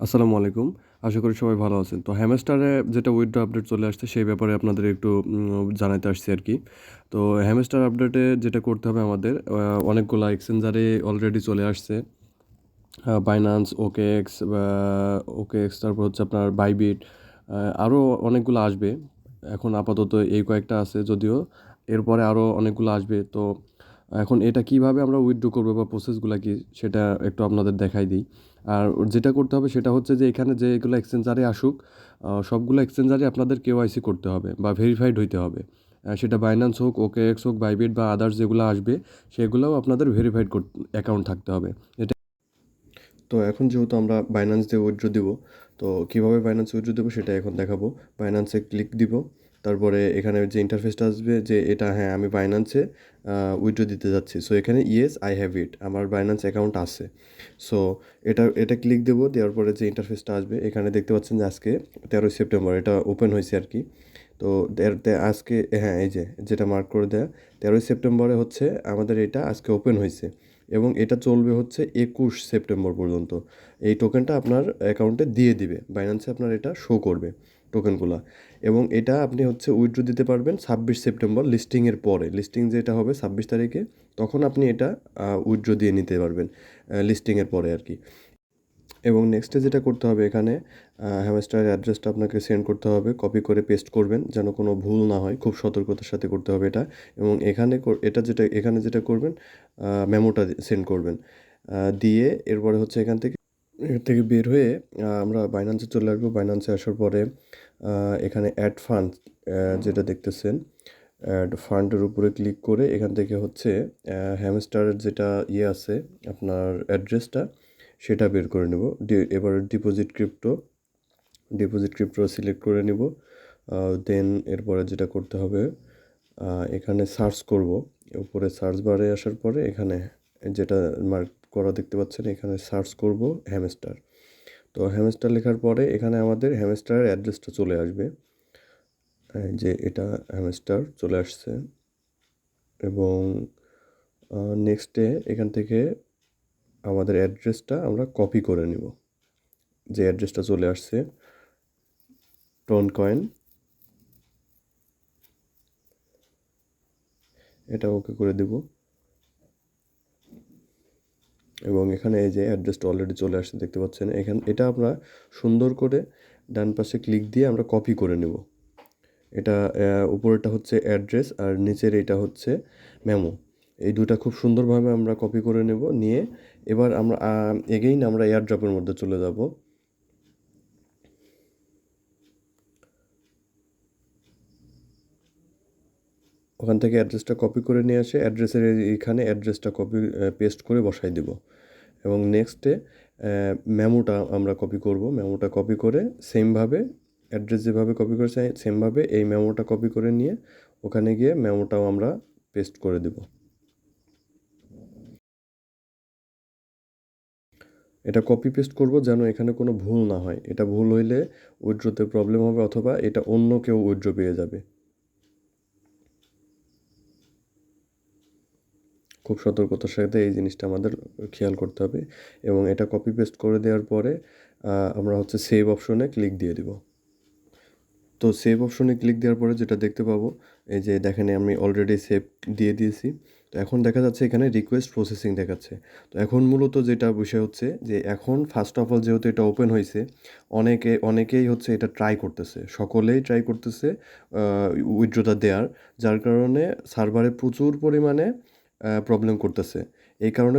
আসসালামু আলাইকুম। আশা করি সবাই ভালো আছেন। তো হ্যামস্টারে যেটা উইথড্র আপডেট চলে আসছে সেই ব্যাপারে আপনাদের একটু জানাইতে আসছি আরকি। তো হ্যামস্টার আপডেটে যেটা করতে হবে আমাদের অনেকগুলা এক্সচেঞ্জারে অলরেডি চলে আসছে। বাইন্যান্স, ওকেএক্স বা ওকেএক্স তারপর হচ্ছে আপনার বাইবিট আরও অনেকগুলো আসবে। এখন আপাতত এই কয়েকটা আছে যদিও এরপরে আরও অনেকগুলো আসবে। তো এখন এটা কিভাবে আমরা উইথড্র করবো বা প্রসেসগুলা কি সেটা একটু আপনাদের দেখাই দিই। আর যেটা করতে হবে সেটা হচ্ছে যে এখানে যেগুলো এক্সচেঞ্জারে আসুক সবগুলো এক্সচেঞ্জারে আপনাদের কেওয়াইসি করতে হবে বা ভেরিফাইড হইতে হবে। সেটা বাইন্যান্স হোক, ওকেএক্স হোক, বাইবিট বা আদার্স যেগুলো আসবে সেগুলোও আপনাদের ভেরিফাইড অ্যাকাউন্ট থাকতে হবে। তো এখন যেহেতু আমরা বাইন্যান্স দিয়ে উইথড্র দিব, তো কীভাবে বাইন্যান্সে উইথড্র দেবো সেটা এখন দেখাবো। বাইন্যান্সে ক্লিক দিব, তারপরে এখানে যে ইন্টারফেসটা আসবে যে এটা হ্যাঁ আমি বাইন্যান্সে উইথড্র দিতে যাচ্ছি। সো এখানে ইয়েস আই হ্যাভ ইট, আমার বাইন্যান্স অ্যাকাউন্ট আছে। সো এটা ক্লিক দেবো, দেওয়ার পরে যে ইন্টারফেসটা আসবে এখানে দেখতে পাচ্ছেন যে আজকে 13 সেপ্টেম্বর এটা ওপেন হয়েছে আর কি। তো আজকে হ্যাঁ এই যে যেটা মার্ক করে দেয়া 13 সেপ্টেম্বরে হচ্ছে আমাদের এটা আজকে ওপেন হয়েছে এবং এটা চলবে হচ্ছে 21 সেপ্টেম্বর পর্যন্ত। এই টোকেনটা আপনার অ্যাকাউন্টে দিয়ে দিবে, বাইন্যান্সে আপনার এটা শো করবে টোকেনগুলো। এবং এটা আপনি হচ্ছে উইথড্র দিতে পারবেন 26 সেপ্টেম্বর লিস্টিংয়ের পরে। লিস্টিং যেটা হবে 26 তারিখে, তখন আপনি এটা উইথড্র দিয়ে নিতে পারবেন লিস্টিংয়ের পরে আর কি। এবং নেক্সটে যেটা করতে হবে এখানে হ্যামস্টারের অ্যাড্রেসটা আপনাকে সেন্ড করতে হবে, কপি করে পেস্ট করবেন যেন কোনো ভুল না হয়, খুব সতর্কতার সাথে করতে হবে এটা। এবং এখানে যেটা করবেন মেমোটা সেন্ড করবেন, দিয়ে এরপরে হচ্ছে এর থেকে বের হয়ে আমরা বাইন্যান্সে চলে আসবো। বাইন্যান্সে আসার পরে এখানে অ্যাড ফান্ড যেটা দেখতেছেন, অ্যাড ফান্ডের উপরে ক্লিক করে এখান থেকে হচ্ছে হ্যামস্টারের যেটা আছে আপনার অ্যাড্রেসটা সেটা বের করে নেব। এবার ডিপোজিট ক্রিপ্টো সিলেক্ট করে নিব। দেন এরপরে যেটা করতে হবে এখানে সার্চ করব। উপরে সার্চ বারে আসার পরে এখানে যেটা মার্ক করা দেখতে পাচ্ছেন এখানে সার্চ করব হ্যামস্টার। তো হ্যামস্টার লেখার পরে এখানে আমাদের হ্যামস্টারের অ্যাড্রেসটা চলে আসবে, যে এটা হ্যামস্টার চলে আসছে। এবং নেক্সটে এখান থেকে আমাদের অ্যাড্রেসটা আমরা কপি করে নিব, যে অ্যাড্রেসটা চলে আসছে টোন কয়েন, এটা ওকে করে দেব। এবং এখানে এই যে অ্যাড্রেসটা অলরেডি চলে আসছে দেখতে পাচ্ছেন। এটা আমরা সুন্দর করে ডান পাশে ক্লিক দিয়ে আমরা কপি করে নেব। এটা উপরেরটা হচ্ছে অ্যাড্রেস আর নিচের এটা হচ্ছে মেমো। এই দুটা খুব সুন্দরভাবে আমরা কপি করে নেব, নিয়ে এবার আমরা এগেইন আমরা এয়ারড্রপের মধ্যে চলে যাব। ওখান থেকে অ্যাড্রেসটা কপি করে নিয়ে আসে অ্যাড্রেসের এখানে অ্যাড্রেসটা পেস্ট করে বসাই দেব। এবং নেক্সটে মেমোটা আমরা কপি করব। মেমোটা কপি করে সেমভাবে অ্যাড্রেস যেভাবে কপি করেছে সেমভাবে এই মেমোটা কপি করে নিয়ে ওখানে গিয়ে মেমোটাও আমরা পেস্ট করে দেব। এটা কপি পেস্ট করব যেন এখানে কোনো ভুল না হয়। এটা ভুল হইলে উইথড্রোতে প্রবলেম হবে অথবা এটা অন্য কেউ উইথড্রো পেয়ে যাবে। খুব সতর্কতার সাথে এই জিনিসটা আমাদের খেয়াল করতে হবে। এবং এটা কপি পেস্ট করে দেওয়ার পরে আমরা হচ্ছে সেভ অপশনে ক্লিক দিয়ে দিব। তো সেভ অপশনে ক্লিক দেওয়ার পরে যেটা দেখতে পাবো, এই যে দেখেন আমি অলরেডি সেভ দিয়ে দিয়েছি। তো এখন দেখা যাচ্ছে এখানে রিকোয়েস্ট প্রসেসিং দেখাচ্ছে। তো এখন মূলত যেটা বিষয় হচ্ছে যে এখন ফার্স্ট অফ অল যেহেতু এটা ওপেন হয়েছে, অনেকেই হচ্ছে এটা ট্রাই করতেছে, সকলেই ট্রাই করতেছে উইথড্রটা দেওয়ার, যার কারণে সার্ভারে প্রচুর পরিমাণে প্রবলেম করতেছে। এই কারণে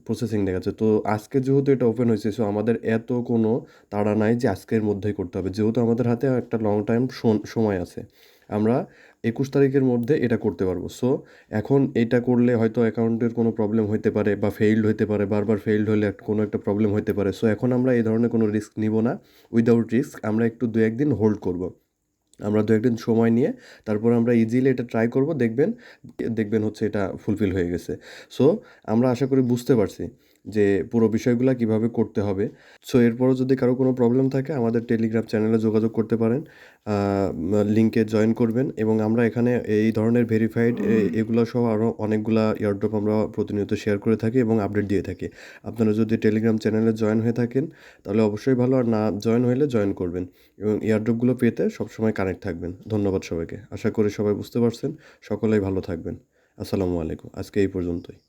প্রসেসিং দেখাচ্ছে। তো আজকে যেহেতু এটা ওপেন হয়েছে, সো আমাদের এত কোনো তাড়া নাই যে আজকের মধ্যেই করতে হবে, যেহেতু আমাদের হাতে একটা লং টাইম সময় আছে। আমরা 21 তারিখের মধ্যে এটা করতে পারবো। সো এখন এটা করলে হয়তো অ্যাকাউন্টের কোনো প্রবলেম হইতে পারে বা ফেইল্ড হইতে পারে, বারবার ফেইল্ড হলে কোনো একটা প্রবলেম হইতে পারে। সো এখন আমরা এই ধরনের কোনো রিস্ক নিব না। উইদাউট রিস্ক আমরা একটু 2-1 দিন হোল্ড করব। আমরা 2-1 দিন সময় নিয়ে তারপর আমরা ইজিলি এটা ট্রাই করব, দেখবেন হচ্ছে এটা ফুলফিল হয়ে গেছে। সো আমরা আশা করি বুঝতে পারছি যে পুরো বিষয়গুলা কিভাবে করতে হবে। সো এরপরও যদি কারো কোনো প্রবলেম থাকে আমাদের টেলিগ্রাম চ্যানেলে যোগাযোগ করতে পারেন। লিঙ্কে জয়েন করবেন এবং আমরা এখানে এই ধরনের ভেরিফাইড এগুলো সহ আরও অনেকগুলা এয়ারড্রপ আমরা প্রতিনিয়ত শেয়ার করে থাকি এবং আপডেট দিয়ে থাকি। আপনারা যদি টেলিগ্রাম চ্যানেলে জয়েন হয়ে থাকেন তাহলে অবশ্যই ভালো, আর না জয়েন হলে জয়েন করবেন এবং এয়ারড্রপগুলো পেতে সবসময় কানেক্ট থাকবেন। ধন্যবাদ সবাইকে। আশা করি সবাই বুঝতে পারছেন। সকলেই ভালো থাকবেন। আসসালামু আলাইকুম। আজকে এই পর্যন্তই।